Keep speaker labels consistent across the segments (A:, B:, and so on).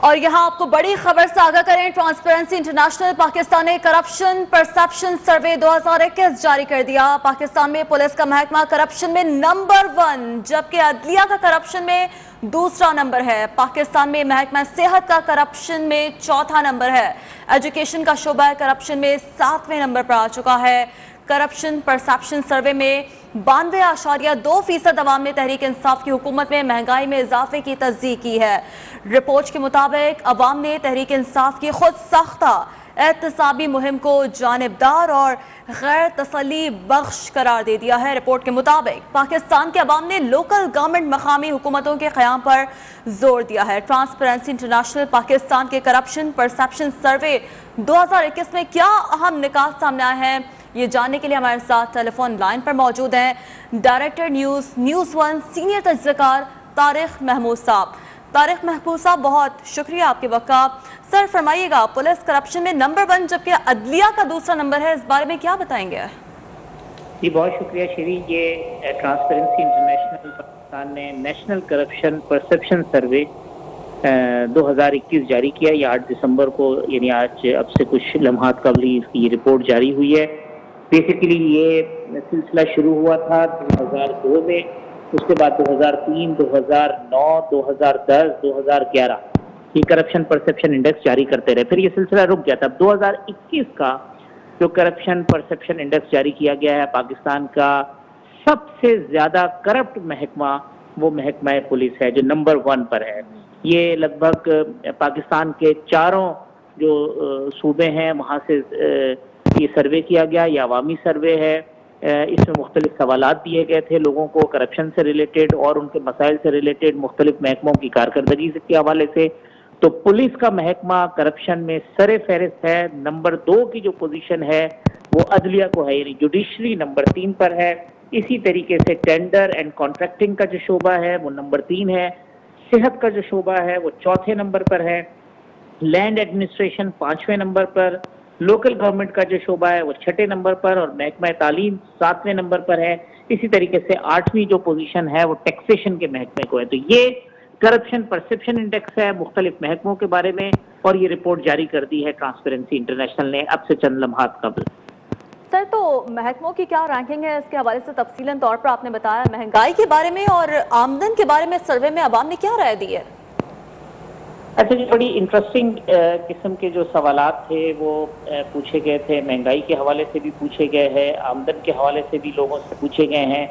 A: اور یہاں آپ کو بڑی خبر سے آگاہ کریں، ٹرانسپیرنسی انٹرنیشنل پاکستان نے کرپشن پرسپشن سروے 2021 جاری کر دیا۔ پاکستان میں پولیس کا محکمہ کرپشن میں نمبر 1 جبکہ عدلیہ کا کرپشن میں دوسرا نمبر ہے۔ پاکستان میں محکمہ صحت کا کرپشن میں چوتھا نمبر ہے۔ ایجوکیشن کا شعبہ کرپشن میں 7ویں نمبر پر آ چکا ہے۔ کرپشن پرسپشن سروے میں 92.2% عوام نے تحریک انصاف کی حکومت میں مہنگائی میں اضافے کی تصدیق کی ہے۔ رپورٹ کے مطابق عوام نے تحریک انصاف کی خود ساختہ احتسابی مہم کو جانبدار اور غیر تسلی بخش قرار دے دیا ہے۔ رپورٹ کے مطابق پاکستان کے عوام نے لوکل گورنمنٹ مقامی حکومتوں کے قیام پر زور دیا ہے۔ ٹرانسپیرنسی انٹرنیشنل پاکستان کے کرپشن پرسپشن سروے 2021 میں کیا اہم نکات سامنے آئے ہیں، یہ جاننے کے لیے ہمارے ساتھ ٹیلی فون لائن پر موجود ہیں ڈائریکٹر نیوز 1 سینئر تجزیہ کار طارق محمود صاحب۔ طارق محمود صاحب، بہت شکریہ آپ کے وقت کا۔ سر فرمائیے گا، پولیس کرپشن میں نمبر 1 جبکہ عدلیہ کا دوسرا نمبر ہے، اس بارے میں کیا بتائیں گے؟
B: جی بہت شکریہ شیری۔ یہ ٹرانسپیرنسی انٹرنیشنل پاکستان نے نیشنل کرپشن پرسپشن سروے 2021 جاری کیا۔ یہ 8 دسمبر کو، یعنی آج اب سے کچھ لمحات قبل ہی اس کی یہ رپورٹ جاری ہوئی ہے۔ بیسیکلی یہ سلسلہ شروع ہوا تھا 2002 میں، اس کے بعد 2003، 2009، 2010، 2011 یہ کرپشن پرسپشن انڈیکس جاری کرتے رہے، پھر یہ سلسلہ رک گیا تھا۔ 2021 کا جو کرپشن پرسپشن انڈیکس جاری کیا گیا ہے، پاکستان کا سب سے زیادہ کرپٹ محکمہ وہ محکمہ پولیس ہے جو نمبر 1 پر ہے۔ یہ لگ بھگ پاکستان کے چاروں جو صوبے ہیں وہاں سے یہ سروے کیا گیا، یہ عوامی سروے ہے۔ اس میں مختلف سوالات دیے گئے تھے لوگوں کو کرپشن سے ریلیٹڈ اور ان کے مسائل سے ریلیٹڈ، مختلف محکموں کی کارکردگی کے حوالے سے۔ تو پولیس کا محکمہ کرپشن میں سر فہرست ہے۔ نمبر 2 کی جو پوزیشن ہے وہ عدلیہ کو ہے، یعنی جوڈیشری نمبر 3 پر ہے۔ اسی طریقے سے ٹینڈر اینڈ کانٹریکٹنگ کا جو شعبہ ہے وہ نمبر 3 ہے۔ صحت کا جو شعبہ ہے وہ 4تھے نمبر پر ہے۔ لینڈ ایڈمنسٹریشن 5ویں نمبر پر، لوکل گورنمنٹ کا جو شعبہ ہے وہ 6 نمبر پر، اور محکمہ تعلیم 7ویں نمبر پر ہے۔ اسی طریقے سے 8ویں جو پوزیشن ہے وہ ٹیکسیشن کے محکمے کو ہے۔ تو یہ کرپشن پرسپشن انڈیکس ہے مختلف محکموں کے بارے میں، اور یہ رپورٹ جاری کر دی ہے ٹرانسپیرنسی انٹرنیشنل نے اب سے چند لمحات قبل۔
A: سر، تو محکموں کی کیا رینکنگ ہے، اس کے حوالے سے تفصیلاً طور پر آپ نے بتایا مہنگائی کے بارے میں اور آمدن کے بارے میں سروے میں عوام نے کیا رائے دی ہے؟
B: اچھا جی، بڑی انٹرسٹنگ قسم کے جو سوالات تھے وہ پوچھے گئے تھے۔ مہنگائی کے حوالے سے بھی پوچھے گئے ہیں، آمدن کے حوالے سے بھی لوگوں سے پوچھے گئے ہیں۔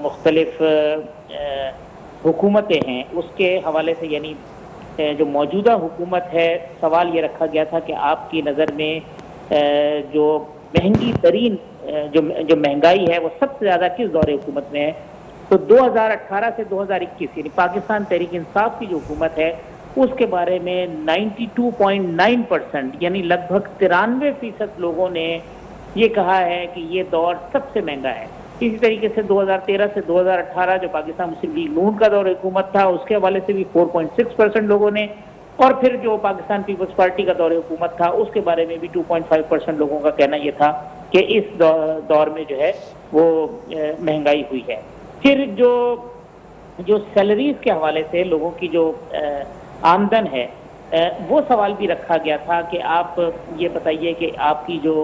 B: مختلف حکومتیں ہیں اس کے حوالے سے، یعنی جو موجودہ حکومت ہے، سوال یہ رکھا گیا تھا کہ آپ کی نظر میں جو مہنگی ترین جو مہنگائی ہے وہ سب سے زیادہ کس دور حکومت میں ہے؟ تو 2018 سے 2021 یعنی پاکستان تحریک انصاف کی جو حکومت ہے اس کے بارے میں 92.9% یعنی لگ بھگ 93% لوگوں نے یہ کہا ہے کہ یہ دور سب سے مہنگا ہے۔ اسی طریقے سے 2013 سے 2018 جو پاکستان مسلم لیگ نون کا دور حکومت تھا اس کے حوالے سے بھی 4.6% لوگوں نے، اور پھر جو پاکستان پیپلز پارٹی کا دور حکومت تھا اس کے بارے میں بھی 2.5% لوگوں کا کہنا یہ تھا کہ اس دور میں جو ہے وہ مہنگائی ہوئی ہے۔ پھر جو سیلریز کے حوالے سے لوگوں کی جو آمدن ہے وہ سوال بھی رکھا گیا تھا کہ آپ یہ بتائیے کہ آپ کی جو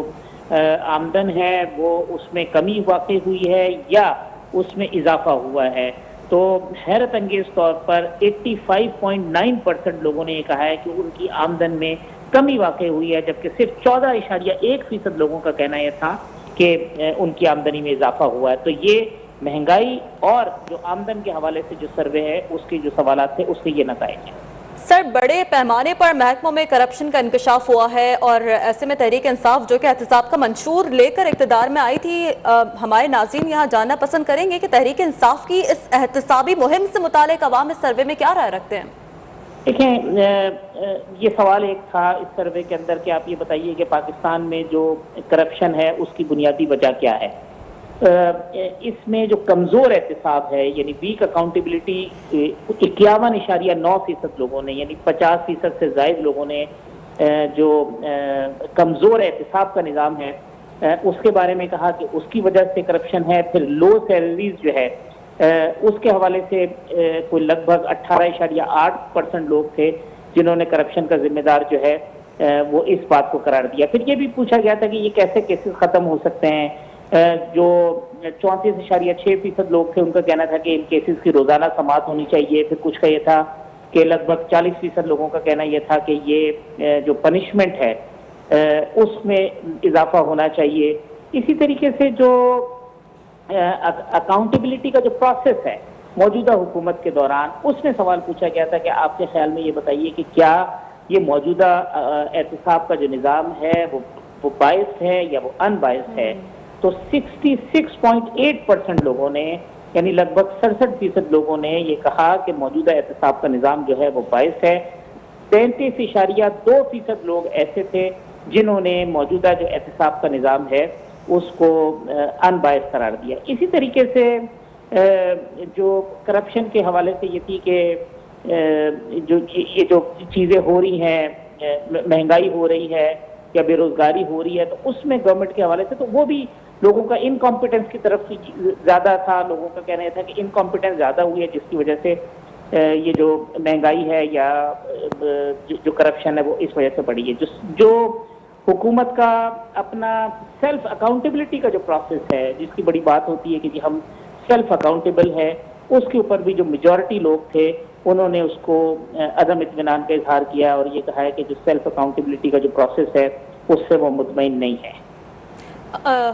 B: آمدن ہے وہ اس میں کمی واقع ہوئی ہے یا اس میں اضافہ ہوا ہے۔ تو حیرت انگیز طور پر 85.9% لوگوں نے یہ کہا ہے کہ ان کی آمدن میں کمی واقع ہوئی ہے، جبکہ صرف 14.1% لوگوں کا کہنا یہ تھا کہ ان کی آمدنی میں اضافہ ہوا ہے۔ تو یہ مہنگائی اور جو آمدن کے حوالے سے جو سروے ہے اس کے جو سوالات تھے اس کے یہ نتائج ہیں۔
A: سر، بڑے پیمانے پر محکموں میں کرپشن کا انکشاف ہوا ہے، اور ایسے میں تحریک انصاف جو کہ احتساب کا منشور لے کر اقتدار میں آئی تھی، ہمارے ناظرین یہاں جاننا پسند کریں گے کہ تحریک انصاف کی اس احتسابی مہم سے متعلق عوام اس سروے میں کیا رائے رکھتے ہیں؟
B: دیکھیں، یہ سوال ایک تھا اس سروے کے اندر کہ آپ یہ بتائیے کہ پاکستان میں جو کرپشن ہے اس کی بنیادی وجہ کیا ہے۔ اس میں جو کمزور احتساب ہے یعنی ویک اکاؤنٹیبلٹی 51.9% لوگوں نے، یعنی 50% سے زائد لوگوں نے جو کمزور احتساب کا نظام ہے اس کے بارے میں کہا کہ اس کی وجہ سے کرپشن ہے۔ پھر لو سیلریز جو ہے اس کے حوالے سے کوئی لگ بھگ 18.8% لوگ تھے جنہوں نے کرپشن کا ذمہ دار جو ہے وہ اس بات کو قرار دیا۔ پھر یہ بھی پوچھا گیا تھا کہ یہ کیسے کیسز ختم ہو سکتے ہیں۔ جو 34.6% لوگ تھے ان کا کہنا تھا کہ ان کیسز کی روزانہ سماعت ہونی چاہیے۔ پھر کچھ کا یہ تھا کہ لگ بھگ 40% لوگوں کا کہنا یہ تھا کہ یہ جو پنشمنٹ ہے اس میں اضافہ ہونا چاہیے۔ اسی طریقے سے جو اکاؤنٹیبلٹی کا جو پروسیس ہے موجودہ حکومت کے دوران، اس میں سوال پوچھا گیا تھا کہ آپ کے خیال میں یہ بتائیے کہ کیا یہ موجودہ احتساب کا جو نظام ہے وہ بائسڈ ہے یا وہ ان بائسڈ ہے؟ تو 66.8% لوگوں نے، یعنی لگ بھگ 67% لوگوں نے یہ کہا کہ موجودہ احتساب کا نظام جو ہے وہ بائسڈ ہے۔ 33.2% لوگ ایسے تھے جنہوں نے موجودہ جو احتساب کا نظام ہے اس کو ان بائسڈ قرار دیا۔ اسی طریقے سے جو کرپشن کے حوالے سے یہ تھی کہ یہ جو چیزیں ہو رہی ہیں، مہنگائی ہو رہی ہے یا بے روزگاری ہو رہی ہے، تو اس میں گورنمنٹ کے حوالے سے تو وہ بھی لوگوں کا انکمپیٹنس کی طرف سے زیادہ تھا۔ لوگوں کا کہنا یہ تھا کہ انکمپیٹنس زیادہ ہوئی ہے جس کی وجہ سے یہ جو مہنگائی ہے یا جو کرپشن ہے وہ اس وجہ سے بڑھی ہے۔ جو حکومت کا اپنا سیلف اکاؤنٹیبلٹی کا جو پروسیس ہے، جس کی بڑی بات ہوتی ہے کہ جی ہم سیلف اکاؤنٹیبل ہے، اس کے اوپر بھی جو میجورٹی لوگ تھے انہوں نے اس کو عدم اطمینان کا اظہار کیا اور یہ کہا ہے کہ جو سیلف اکاؤنٹیبلٹی کا جو پروسیس ہے اس سے وہ مطمئن نہیں ہے۔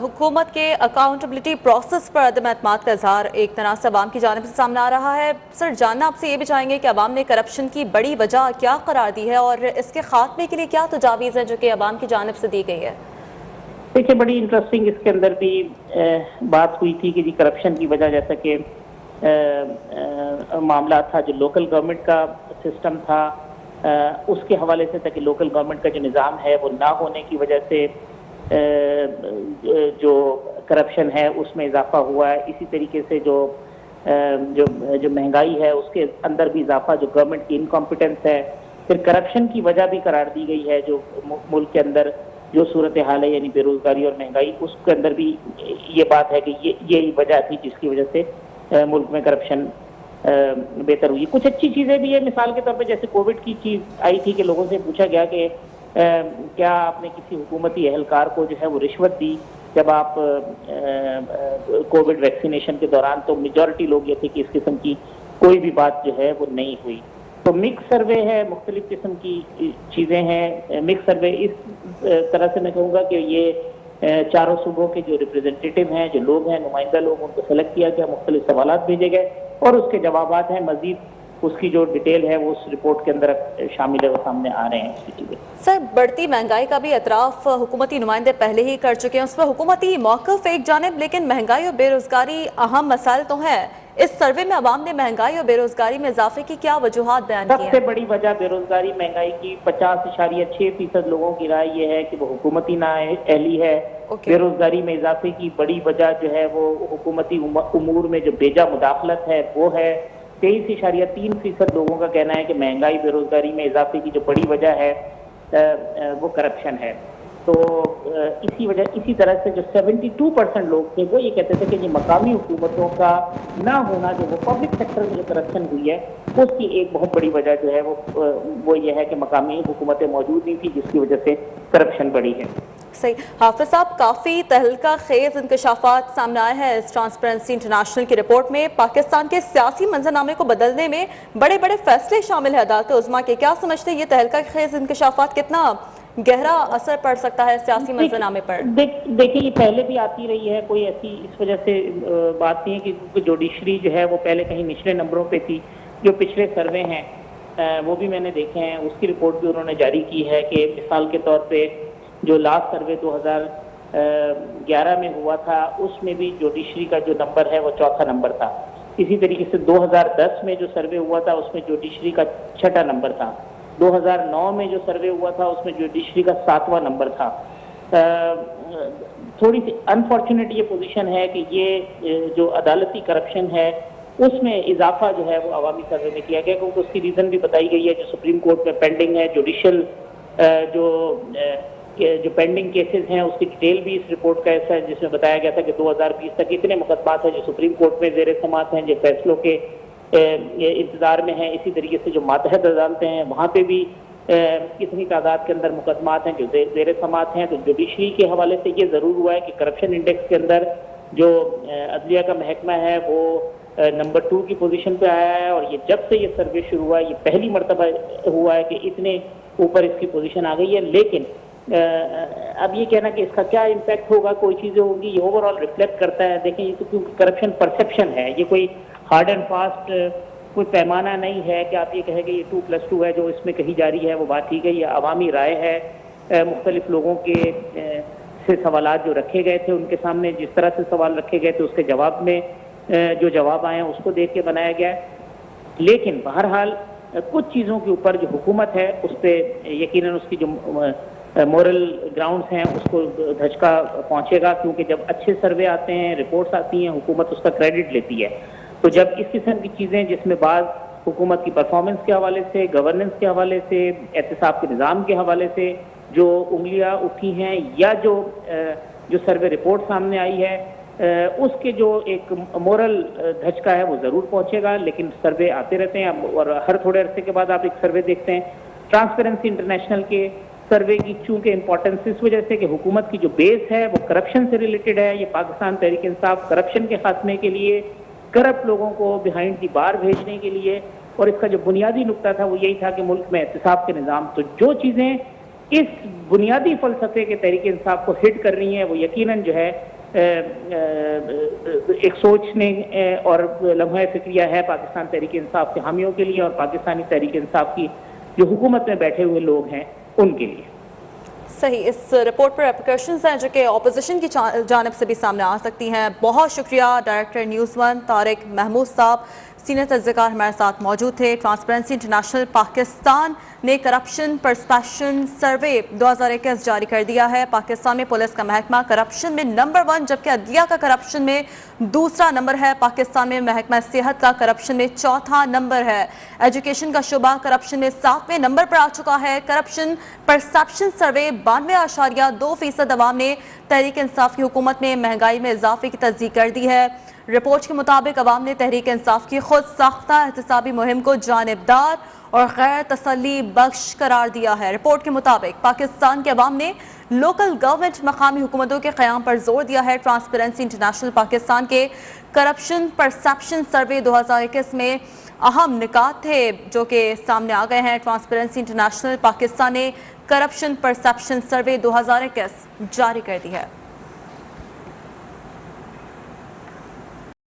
A: حکومت کے اکاؤنٹیبلٹی پروسیس پر عدم اعتماد کا اظہار ایک طرح سے عوام کی جانب سے سامنے آ رہا ہے۔ سر، جاننا آپ سے یہ بھی چاہیں گے کہ عوام نے کرپشن کی بڑی وجہ کیا قرار دی ہے اور اس کے خاتمے کے لیے کیا تجاویز ہیں جو کہ عوام کی جانب سے دی گئی ہے؟
B: دیکھیں، بڑی انٹرسٹنگ اس کے اندر بھی بات ہوئی تھی کہ جی کرپشن کی وجہ جیسا کہ معاملہ تھا جو لوکل گورنمنٹ کا سسٹم تھا اس کے حوالے سے تھا کہ لوکل گورنمنٹ کا جو نظام ہے وہ نہ ہونے کی وجہ سے جو کرپشن ہے اس میں اضافہ ہوا ہے۔ اسی طریقے سے جو مہنگائی ہے اس کے اندر بھی اضافہ، جو گورنمنٹ کی انکمپیٹنس ہے، پھر کرپشن کی وجہ بھی قرار دی گئی ہے۔ جو ملک کے اندر جو صورتحال ہے یعنی بے روزگاری اور مہنگائی، اس کے اندر بھی یہ بات ہے کہ یہی وجہ تھی جس کی وجہ سے ملک میں کرپشن بہتر ہوئی۔ کچھ اچھی چیزیں بھی ہے، مثال کے طور پہ جیسے کووڈ کی چیز آئی تھی کہ لوگوں سے پوچھا گیا کہ کیا آپ نے کسی حکومتی اہلکار کو جو ہے وہ رشوت دی جب آپ کووڈ ویکسینیشن کے دوران؟ تو میجورٹی لوگ یہ تھے کہ اس قسم کی کوئی بھی بات جو ہے وہ نہیں ہوئی۔ تو مکس سروے ہے، مختلف قسم کی چیزیں ہیں۔ مکس سروے اس طرح سے میں کہوں گا کہ یہ چاروں صوبوں کے جو ریپریزنٹیٹیو ہیں، جو لوگ ہیں، نمائندہ لوگ، ان کو سلیکٹ کیا گیا، مختلف سوالات بھیجے گئے اور اس کے جوابات ہیں، مزید اس کی جو ڈیٹیل ہے وہ اس رپورٹ کے اندر شامل ہے، وہ سامنے آ رہے ہیں۔
A: سر، بڑھتی مہنگائی کا بھی اعتراف حکومتی نمائندے پہلے ہی کر چکے ہیں، اس پر حکومتی موقف ایک جانب، لیکن مہنگائی اور بے روزگاری اہم مسائل تو ہیں۔ اس سروے میں عوام نے مہنگائی اور بے روزگاری میں اضافے کی کیا وجوہات بیان کی ہیں؟
B: سب سے بڑی وجہ بے روزگاری مہنگائی کی 50.6% لوگوں کی رائے یہ ہے کہ وہ حکومتی نااہلی ہے۔ بے روزگاری میں اضافے کی بڑی وجہ جو ہے وہ حکومتی امور میں جو بیجا مداخلت ہے وہ ہے۔ 23.3% لوگوں کا کہنا ہے کہ مہنگائی بے روزگاری میں اضافے کی جو بڑی وجہ ہے وہ کرپشن ہے۔ تو اسی طرح سے جو 72% لوگ تھے وہ یہ کہتے تھے کہ یہ مقامی حکومتوں کا نہ ہونا، جو وہ پبلک سیکٹر میں جو کرپشن ہوئی ہے اس کی ایک بہت بڑی وجہ جو ہے وہ یہ ہے کہ مقامی حکومتیں موجود نہیں تھی جس کی وجہ سے کرپشن بڑھی ہے۔
A: صحیح۔ حافظ صاحب، کافی تہلکہ خیز انکشافات سامنے آئے ہیں اس ٹرانسپیرنسی انٹرنیشنل کی رپورٹ میں۔ پاکستان کے سیاسی منظرنامے کو بدلنے میں بڑے بڑے فیصلے شامل ہیں عدالت عظمیٰ کے۔ کیا سمجھتے ہیں یہ تہلکہ خیز انکشافات کتنا گہرا اثر پڑ سکتا ہے سیاسی منظرنامے پر؟
B: دیکھیں، یہ پہلے بھی آتی رہی ہے، کوئی ایسی اس وجہ سے بات نہیں ہے کہ جوڈیشری جو ہے وہ پہلے کہیں نچلے نمبروں پہ تھی۔ جو پچھلے سروے ہیں وہ بھی میں نے دیکھے ہیں، اس کی رپورٹ بھی انہوں نے جاری کی ہے کہ مثال کے طور پہ جو لاسٹ سروے 2011 میں ہوا تھا اس میں بھی جوڈیشری کا جو نمبر ہے وہ 4تھا نمبر تھا۔ اسی طریقے سے 2010 میں جو سروے ہوا تھا اس میں جوڈیشری کا 6ٹھا نمبر تھا۔ 2009 میں جو سروے ہوا تھا اس میں جوڈیشری کا 7واں نمبر تھا۔ تھوڑی سی انفارچونیٹ یہ پوزیشن ہے کہ یہ جو عدالتی کرپشن ہے اس میں اضافہ جو ہے وہ عوامی سروے میں کیا گیا، کیونکہ اس کی ریزن بھی بتائی گئی ہے جو سپریم کورٹ میں پینڈنگ ہے۔ جوڈیشل جو جو پینڈنگ کیسز ہیں اس کی ڈیٹیل بھی اس رپورٹ کا ایسا ہے جس میں بتایا گیا تھا کہ 2020 تک اتنے مقدمات ہیں جو سپریم کورٹ میں زیر سماعت ہیں، جو فیصلوں کے انتظار میں ہیں. اسی طریقے سے جو ماتحت عدالتیں ہیں وہاں پہ بھی کتنی تعداد کے اندر مقدمات ہیں جو زیر سماعت ہیں. تو جوڈیشری کے حوالے سے یہ ضرور ہوا ہے کہ کرپشن انڈیکس کے اندر جو عدلیہ کا محکمہ ہے وہ نمبر 2 کی پوزیشن پہ آیا ہے، اور یہ جب سے یہ سروے شروع ہوا ہے یہ پہلی مرتبہ ہوا ہے کہ اتنے اوپر اس کی پوزیشن آ گئی ہے. لیکن اب یہ کہنا کہ اس کا کیا امپیکٹ ہوگا، کوئی چیزیں ہوں گی، یہ اوور آل ریفلیکٹ کرتا ہے. دیکھیں یہ تو کیونکہ کرپشن پرسیپشن ہے، یہ کوئی ہارڈ اینڈ فاسٹ کوئی پیمانہ نہیں ہے کہ آپ یہ کہیں کہ یہ 2+2 ہے جو اس میں کہی جا رہی ہے وہ بات ٹھیک ہے. یہ عوامی رائے ہے، مختلف لوگوں کے سے سوالات جو رکھے گئے تھے ان کے سامنے جس طرح سے سوال رکھے گئے تھے اس کے جواب میں جو جواب آئے ہیں اس کو دیکھ کے بنایا گیا ہے. لیکن بہرحال کچھ چیزوں کے اوپر جو حکومت ہے اس پہ یقیناً اس کی جو مورل گراؤنڈز ہیں اس کو دھچکا پہنچے گا، کیونکہ جب اچھے سروے آتے ہیں، رپورٹس آتی ہیں، حکومت اس کا کریڈٹ لیتی ہے. تو جب اس قسم کی چیزیں جس میں بعض حکومت کی پرفارمنس کے حوالے سے، گورننس کے حوالے سے، احتساب کے نظام کے حوالے سے جو انگلیاں اٹھی ہیں یا جو سروے رپورٹ سامنے آئی ہے اس کے جو ایک مورل دھچکا ہے وہ ضرور پہنچے گا. لیکن سروے آتے رہتے ہیں اور ہر تھوڑے عرصے کے بعد آپ ایک سروے دیکھتے ہیں. ٹرانسپیرنسی انٹرنیشنل کے سروے کی چونکہ امپورٹنس اس وجہ سے کہ حکومت کی جو بیس ہے وہ کرپشن سے ریلیٹڈ ہے. یہ پاکستان تحریک انصاف کرپشن کے خاتمے کے لیے، کرپٹ لوگوں کو بیہائنڈ دی بار بھیجنے کے لیے، اور اس کا جو بنیادی نقطہ تھا وہ یہی تھا کہ ملک میں احتساب کے نظام. تو جو چیزیں اس بنیادی فلسفے کے تحریک انصاف کو ہٹ کر رہی ہیں وہ یقیناً جو ہے ایک سوچنے اور لمحہ فکریہ ہے پاکستان تحریک انصاف کے حامیوں کے لیے اور پاکستانی تحریک انصاف کی جو حکومت میں بیٹھے ہوئے لوگ ہیں ان کے لیے.
A: صحیح، اس رپورٹ پر اپلیکیشنز ہیں جو کہ اپوزیشن کی جانب سے بھی سامنے آ سکتی ہیں. بہت شکریہ ڈائریکٹر نیوز 1 طارق محمود صاحب، سینئر تجزیہ ہمارے ساتھ موجود تھے. ٹرانسپیرنسی انٹرنیشنل پاکستان نے کرپشن پرسپشن سروے 2021 جاری کر دیا ہے. پاکستان میں پولیس کا محکمہ کرپشن میں نمبر 1 جبکہ عدلیہ کا کرپشن میں دوسرا نمبر ہے. پاکستان میں محکمہ صحت کا کرپشن میں چوتھا نمبر ہے. ایجوکیشن کا شعبہ کرپشن میں 7ویں نمبر پر آ چکا ہے. کرپشن پرسپشن سروے 92.2% عوام نے تحریک انصاف کی حکومت میں مہنگائی میں اضافے کی تصدیق کر دی ہے. رپورٹ کے مطابق عوام نے تحریک انصاف کی خود ساختہ احتسابی مہم کو جانبدار اور غیر تسلی بخش قرار دیا ہے. رپورٹ کے مطابق پاکستان کے عوام نے لوکل گورنمنٹ مقامی حکومتوں کے قیام پر زور دیا ہے. ٹرانسپیرنسی انٹرنیشنل پاکستان کے کرپشن پرسپشن سروے 2021 میں اہم نکات تھے جو کہ سامنے آ گئے ہیں. ٹرانسپیرنسی انٹرنیشنل پاکستان نے کرپشن پرسپشن سروے 2021 جاری کر دی ہے.